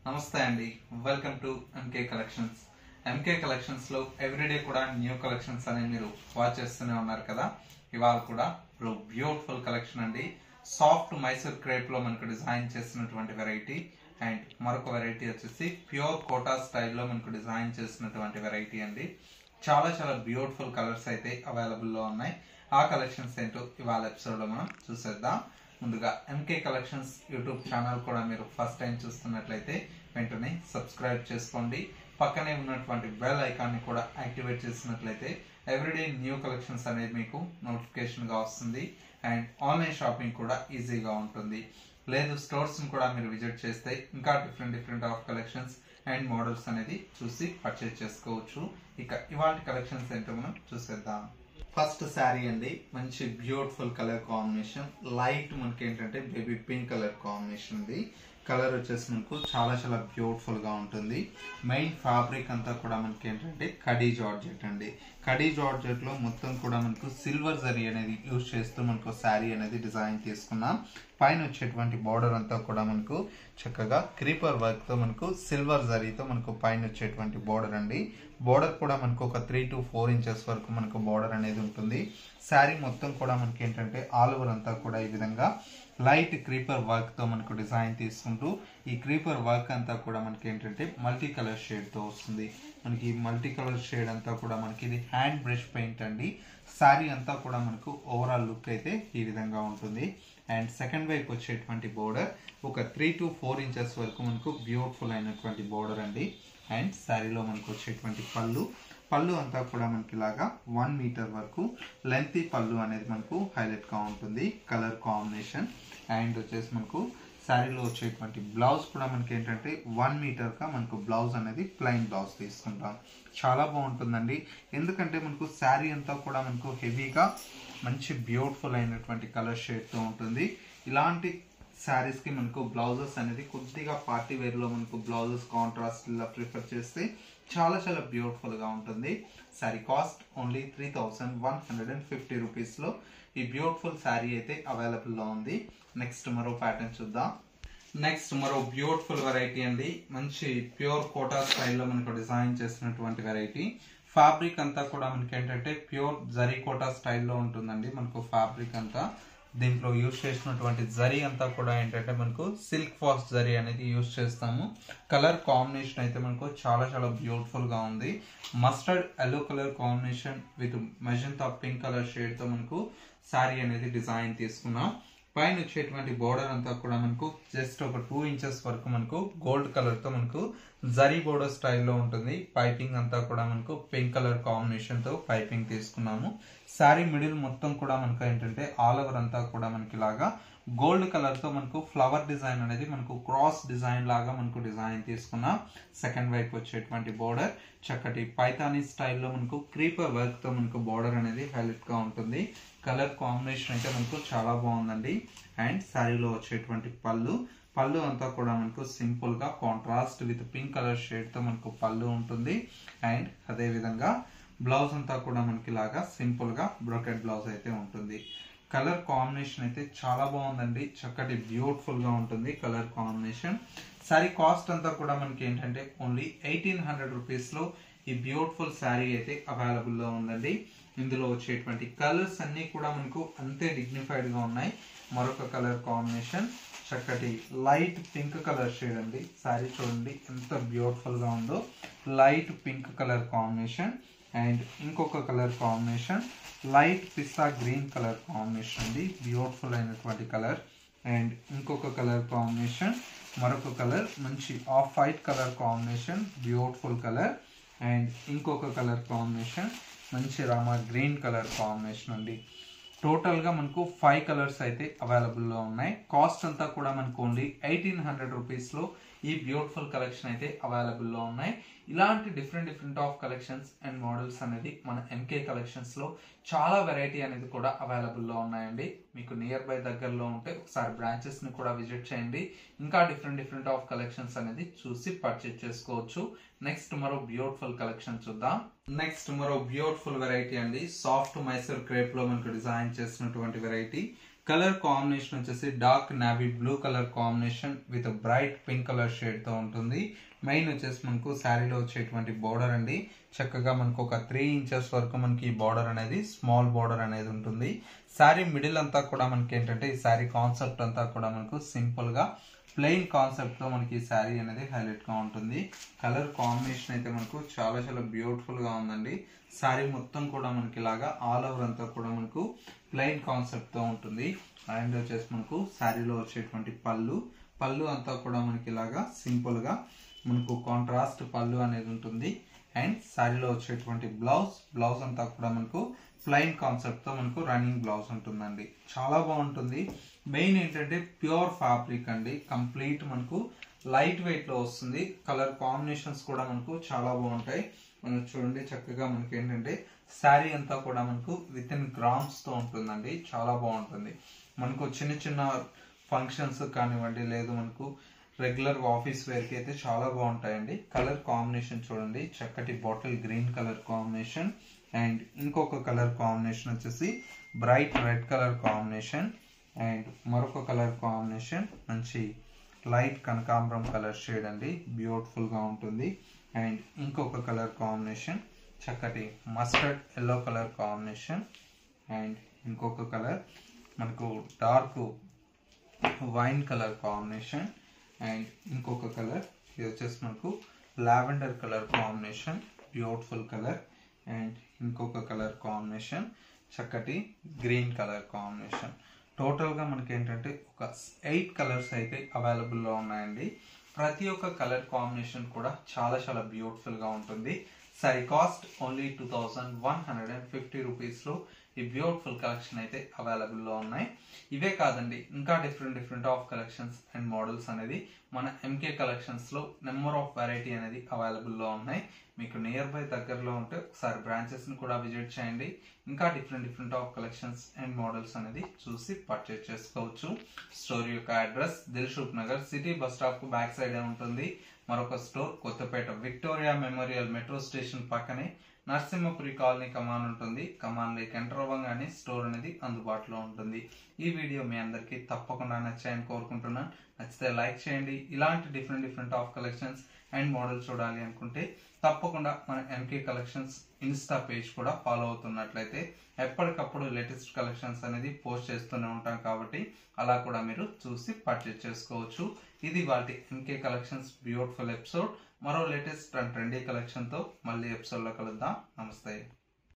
నమస్తే అండి. Welcome to MK collections. MK collections లో ఎవ్రీడే కూడా న్యూ కలెక్షన్స్ అనేవి మీరు వాచ్ చేస్తూనే ఉన్నారు కదా. ఇవాళ కూడా బ్యూటిఫుల్ కలెక్షన్ అండి. సాఫ్ట్ మైసూర్ క్రేప్ లో మనకు డిజైన్ చేసినటువంటి వెరైటీ అండ్ మరొక వెరైటీ వచ్చేసి ప్యూర్ కోటా స్టైల్లో మనకు డిజైన్ చేసినటువంటి వెరైటీ అండి. చాలా చాలా బ్యూటిఫుల్ కలర్స్ అయితే అవైలబుల్ లో ఉన్నాయి. ఆ కలెక్షన్స్ ఏంటో ఇవాళ ఎపిసోడ్ లో మనం చూసేద్దాం. ముందుగా ఎంకే కలెక్షన్స్ యూట్యూబ్ ఛానల్ కూడా మీరు ఫస్ట్ టైం చూస్తున్నట్లయితే వెంటనే సబ్స్క్రైబ్ చేసుకోండి. పక్కనే ఉన్నటువంటి బెల్ ఐకాన్ ని కూడా యాక్టివేట్ చేసినట్లయితే ఎవ్రీడే న్యూ కలెక్షన్స్ అనేది మీకు నోటిఫికేషన్ గా వస్తుంది అండ్ ఆన్లైన్ షాపింగ్ కూడా ఈజీగా ఉంటుంది. లేదు స్టోర్స్ ని కూడా మీరు విజిట్ చేస్తే ఇంకా different of collections and models అనేది చూసి పర్చేజ్ చేసుకోవచ్చు. ఇక ఇవాళ కలెక్షన్స్ ఏంటో మనం చూసేద్దాం. ఫస్ట్ శారీ అండి, మంచి బ్యూటిఫుల్ కలర్ కాంబినేషన్. లైట్ మనకి ఏంటంటే బేబీ పింక్ కలర్ కాంబినేషన్ ఉంది. కలర్ వచ్చేసి మనకు చాలా చాలా బ్యూటిఫుల్ గా ఉంటుంది. మెయిన్ ఫ్యాబ్రిక్ అంతా కూడా మనకి ఏంటంటే కడీ జార్జెట్ అండి. కడీ జార్జెట్ లో మొత్తం కూడా మనకు సిల్వర్ జరీ అనేది యూజ్ చేస్తూ మనకు శారీ అనేది డిజైన్ తీసుకున్నాం. పైన వచ్చేటువంటి బార్డర్ అంతా కూడా మనకు చక్కగా క్రీపర్ వర్క్ తో మనకు సిల్వర్ జరీతో మనకు పైన వచ్చేటువంటి బార్డర్ అండి. బార్డర్ కూడా మనకు ఒక 3 to 4 ఇంచెస్ వరకు మనకు బార్డర్ అనేది ఉంటుంది. శారీ మొత్తం కూడా మనకి ఏంటంటే ఆల్ ఓవర్ అంతా కూడా ఈ విధంగా లైట్ క్రీపర్ వర్క్ తో మనకు డిజైన్ తీసుకుంటూ ఈ క్రీపర్ వర్క్ అంతా కూడా మనకి ఏంటంటే మల్టీ కలర్ షేడ్ తో వస్తుంది. మనకి మల్టీ కలర్ షేడ్ అంతా కూడా మనకి ఇది హ్యాండ్ బ్రష్ పెయింట్ అండి. శారీ అంతా కూడా మనకు ఓవరాల్ లుక్ అయితే ఈ విధంగా ఉంటుంది. అండ్ సెకండ్ వైపు వచ్చేటువంటి బోర్డర్ ఒక 3 to 4 ఇంచెస్ వరకు మనకు బ్యూటిఫుల్ అయినటువంటి బోర్డర్ అండి. అండ్ శారీలో మనకు వచ్చేటువంటి పళ్ళు అంతా కూడా మనకి ఇలాగా 1 మీటర్ వరకు లెంతీ పళ్ళు అనేది మనకు హైలైట్ గా ఉంటుంది. కలర్ కాంబినేషన్ అండ్ వచ్చేసి మనకు శారీలో వచ్చేటువంటి బ్లౌజ్ కూడా మనకి ఏంటంటే 1 మీటర్ గా మనకు బ్లౌజ్ అనేది ప్లెయిన్ బ్లౌజ్ తీసుకుంటాం. చాలా బాగుంటుందండి. ఎందుకంటే మనకు శారీ అంతా కూడా మనకు హెవీగా మంచి బ్యూటిఫుల్ అయినటువంటి కలర్ షేడ్ తో ఉంటుంది. ఇలాంటి శారీస్ కి మనకు బ్లౌజెస్ అనేది కొద్దిగా పార్టీ వేర్ లో మనకు బ్లౌజెస్ కాంట్రాస్ట్ ఇలా ప్రిఫర్ చేస్తే చాలా చాలా బ్యూటిఫుల్ గా ఉంటుంది. శారీ కాస్ట్ ఓన్లీ 3150 రూపీస్ లో ఈ బ్యూటిఫుల్ శారీ అయితే అవైలబుల్ లో ఉంది. నెక్స్ట్ మరో ప్యాటర్న్ చూద్దాం. నెక్స్ట్ మరో బ్యూటిఫుల్ వెరైటీ అండి. మంచి ప్యూర్ కోటా స్టైల్లో మనకు డిజైన్ చేసినటువంటి వెరైటీ. ఫ్యాబ్రిక్ అంతా కూడా మనకి ఏంటంటే ప్యూర్ జరీ కోటా స్టైల్లో ఉంటుందండి. మనకు ఫ్యాబ్రిక్ అంతా దీంట్లో యూజ్ చేసినటువంటి జరీ అంతా కూడా ఏంటంటే మనకు సిల్క్ ఫాస్ట్ జరీ అనేది యూజ్ చేస్తాము. కలర్ కాంబినేషన్ అయితే మనకు చాలా చాలా బ్యూటిఫుల్ గా ఉంది. Mustard yellow colour combination with magenta pink colour shade తో మనకు శారీ అనేది డిజైన్ తీసుకున్నాం. పైన వచ్చేటువంటి బోర్డర్ అంతా కూడా మనకు జస్ట్ ఒక 2 ఇంచెస్ వరకు మనకు గోల్డ్ కలర్ తో మనకు జరీ బోర్డర్ స్టైల్లో ఉంటుంది. పైపింగ్ అంతా కూడా మనకు పింక్ కలర్ కాంబినేషన్ తో పైపింగ్ తీసుకున్నాము. శారీ మిడిల్ మొత్తం కూడా మనకు ఏంటంటే ఆల్ ఓవర్ అంతా కూడా మనకి ఇలాగా గోల్డ్ కలర్ తో మనకు ఫ్లవర్ డిజైన్ అనేది మనకు క్రాస్ డిజైన్ లాగా మనకు డిజైన్ తీసుకున్నాం. సెకండ్ వైపు వచ్చేటువంటి బోర్డర్ చక్కటి పైతానీ స్టైల్లో మనకు క్రీపర్ వర్క్ తో మనకు బోర్డర్ అనేది హైలైట్ గా ఉంటుంది. కలర్ కాంబినేషన్ అయితే మనకు చాలా బాగుందండి. అండ్ శారీలో వచ్చేటువంటి పళ్ళు అంతా కూడా మనకు సింపుల్ గా contrast with pink colour shade తో మనకు పళ్ళు ఉంటుంది. అండ్ అదే విధంగా బ్లౌజ్ అంతా కూడా మనకి ఇలాగా సింపుల్ గా బ్రోకెట్ బ్లౌజ్ అయితే ఉంటుంది. కలర్ కాంబినేషన్ అయితే చాలా బాగుందండి. చక్కటి బ్యూటిఫుల్ గా ఉంటుంది కలర్ కాంబినేషన్. శారీ కాస్ట్ అంతా కూడా మనకి ఏంటంటే ఓన్లీ 1800 రూపీస్ లో ఈ బ్యూటిఫుల్ శారీ అయితే అవైలబుల్ లో ఉందండి. ఇందులో వచ్చేటువంటి కలర్స్ అన్ని కూడా మనకు అంతే డిగ్నిఫైడ్ గా ఉన్నాయి. మరొక కలర్ కాంబినేషన్ చక్కటి లైట్ పింక్ కలర్ షేడ్ అండి. శారీ చూడండి ఎంత బ్యూటిఫుల్ గా ఉందో. Light pink colour combination and ఇంకొక కలర్ కాంబినేషన్ లైట్ పిస్తా గ్రీన్ కలర్ కాంబినేషన్ అండి. బ్యూటిఫుల్ అయినటువంటి కలర్. అండ్ ఇంకొక కలర్ కాంబినేషన్ మరొక కలర్ మంచి off white colour combination beautiful colour. And ఇంకొక కలర్ కాంబినేషన్ మంచి రామా గ్రీన్ కలర్ కాంబినేషన్ అండి. టోటల్ గా మనకు 5 కలర్స్ అయితే అవైలబుల్ లో ఉన్నాయి. కాస్ట్ అంతా కూడా మనకు ఓన్లీ 1800 రూపీస్ లో ఈ బ్యూటిఫుల్ కలెక్షన్ అయితే అవైలబుల్ లో ఉన్నాయి. ఇలాంటి different of collections and models అనేది మన ఎంకే కలెక్షన్స్ లో చాలా వెరైటీ అనేది కూడా అవైలబుల్ లో ఉన్నాయండి. మీకు నియర్ బై దగ్గరలో ఉంటే ఒకసారి బ్రాంచెస్ ని కూడా విజిట్ చేయండి. ఇంకా డిఫరెంట్ ఆఫ్ కలెక్షన్స్ అనేది చూసి పర్చేజ్ చేసుకోవచ్చు. నెక్స్ట్ మరో బ్యూటిఫుల్ కలెక్షన్ చూద్దాం. నెక్స్ట్ మరో బ్యూటిఫుల్ వెరైటీ అండి. సాఫ్ట్ మైసూర్ క్రేప్ లో మనకు డిజైన్ చేసినటువంటి వెరైటీ. కలర్ కాంబినేషన్ వచ్చేసి dark navy blue colour combination with bright pink colour shade తో ఉంటుంది. మెయిన్ వచ్చేసి మనకు శారీలో వచ్చేటువంటి బోర్డర్ అండి. చక్కగా మనకు ఒక 3 ఇంచెస్ వరకు మనకి బోర్డర్ అనేది స్మాల్ బోర్డర్ అనేది ఉంటుంది. శారీ మిడిల్ అంతా కూడా మనకి ఏంటంటే ఈ శారీ కాన్సెప్ట్ అంతా కూడా మనకు సింపుల్ గా ప్లెయిన్ కాన్సెప్ట్ తో మనకి శారీ అనేది హైలైట్ గా ఉంటుంది. కలర్ కాంబినేషన్ అయితే మనకు చాలా చాలా బ్యూటిఫుల్ గా ఉందండి. శారీ మొత్తం కూడా మనకి ఇలాగా ఆల్ ఓవర్ అంతా కూడా మనకు ప్లెయిన్ కాన్సెప్ట్ తో ఉంటుంది. అండ్ వచ్చేసి మనకు శారీలో వచ్చేటువంటి పళ్ళు అంతా కూడా మనకి ఇలాగా సింపుల్ గా మనకు కాంట్రాస్ట్ పళ్ళు అనేది ఉంటుంది. అండ్ శారీలో వచ్చేటువంటి బ్లౌజ్ అంతా కూడా మనకు ప్లెయిన్ కాన్సెప్ట్ తో మనకు రన్నింగ్ బ్లౌజ్ ఉంటుందండి. చాలా బాగుంటుంది. మెయిన్ ఏంటంటే ప్యూర్ ఫ్యాబ్రిక్ అండి. కంప్లీట్ మనకు లైట్ వెయిట్ లో వస్తుంది. కలర్ కాంబినేషన్స్ కూడా మనకు చాలా బాగుంటాయి. మనం చూడండి చక్కగా మనకి ఏంటంటే శారీ అంతా కూడా మనకు విత్ ఇన్ గ్రామ్స్ తో ఉంటుందండి. చాలా బాగుంటుంది. మనకు చిన్న చిన్న ఫంక్షన్స్ కానివ్వండి, లేదు మనకు రెగ్యులర్ ఆఫీస్ వేర్ కి అయితే చాలా బాగుంటాయండి. కలర్ కాంబినేషన్ చూడండి, చక్కటి bottle green colour combination and ఇంకొక కలర్ కాంబినేషన్ వచ్చేసి bright red colour combination and మరొక కలర్ కాంబినేషన్ మంచి లైట్ కనకాంబరం కలర్ షేడ్ అండి. బ్యూటిఫుల్ గా ఉంటుంది. అండ్ ఇంకొక కలర్ కాంబినేషన్ చక్కటి mustard yellow colour combination and ఇంకొక కలర్ మనకు dark wine colour combination and ఇంకొక కలర్ ఇది వచ్చేసి మనకు lavender colour combination beautiful colour and ఇంకొక కలర్ కాంబినేషన్ చక్కటి గ్రీన్ కలర్ కాంబినేషన్. టోటల్ గా మనకి ఏంటంటే ఒక 8 కలర్స్ అయితే అవైలబుల్ లో ఉన్నాయండి. ప్రతి ఒక్క కలర్ కాంబినేషన్ కూడా చాలా చాలా బ్యూటిఫుల్ గా ఉంటుంది. సారీ కాస్ట్ ఓన్లీ 2150 రూపీస్ లో ఈ బ్యూటిఫుల్ కలెక్షన్ అయితే అవైలబుల్ లో ఉన్నాయి. ఇవే కాదండి, ఇంకా different of collections and models అనేది మన ఎంకే కలెక్షన్స్ లో నెంబర్ ఆఫ్ వెరైటీ అనేది అవైలబుల్ లో ఉన్నాయి. మీకు నియర్ బై దగ్గరలో ఉంటే ఒకసారి బ్రాంచెస్ ని కూడా విజిట్ చేయండి. ఇంకా different of collections and models అనేది చూసి పర్చేజ్ చేసుకోవచ్చు. స్టోర్ యొక్క address Dilsukh Nagar city bus stop కు బ్యాక్ సైడ్ ఉంటుంది. మరొక store Kothapet Victoria Memorial metro station పక్కనే నరసింహపురి కాలనీ కమాన్ ఉంటుంది. కమాన్ లేక్ ఎంటర్ అవ్వగానే స్టోర్ అనేది అందుబాటులో ఉంటుంది. ఈ వీడియో మీ అందరికి తప్పకుండా నచ్చాయని కోరుకుంటున్నాను. నచ్చితే లైక్ చేయండి. ఇలాంటి different of collections and model చూడాలి అనుకుంటే తప్పకుండా మన ఎంకే కలెక్షన్స్ ఇన్స్టా పేజ్ కూడా ఫాలో అవుతున్నట్లయితే ఎప్పటికప్పుడు లేటెస్ట్ కలెక్షన్స్ అనేది పోస్ట్ చేస్తూనే ఉంటాం కాబట్టి అలా కూడా మీరు చూసి పర్చేజ్ చేసుకోవచ్చు. ఇది వాటి ఎంకే కలెక్షన్స్ బ్యూటిఫుల్ ఎపిసోడ్. మరో లేటెస్ట్ అండ్ ట్రెండీ కలెక్షన్ తో మళ్ళీ ఎపిసోడ్ లో కలుద్దాం. నమస్తే.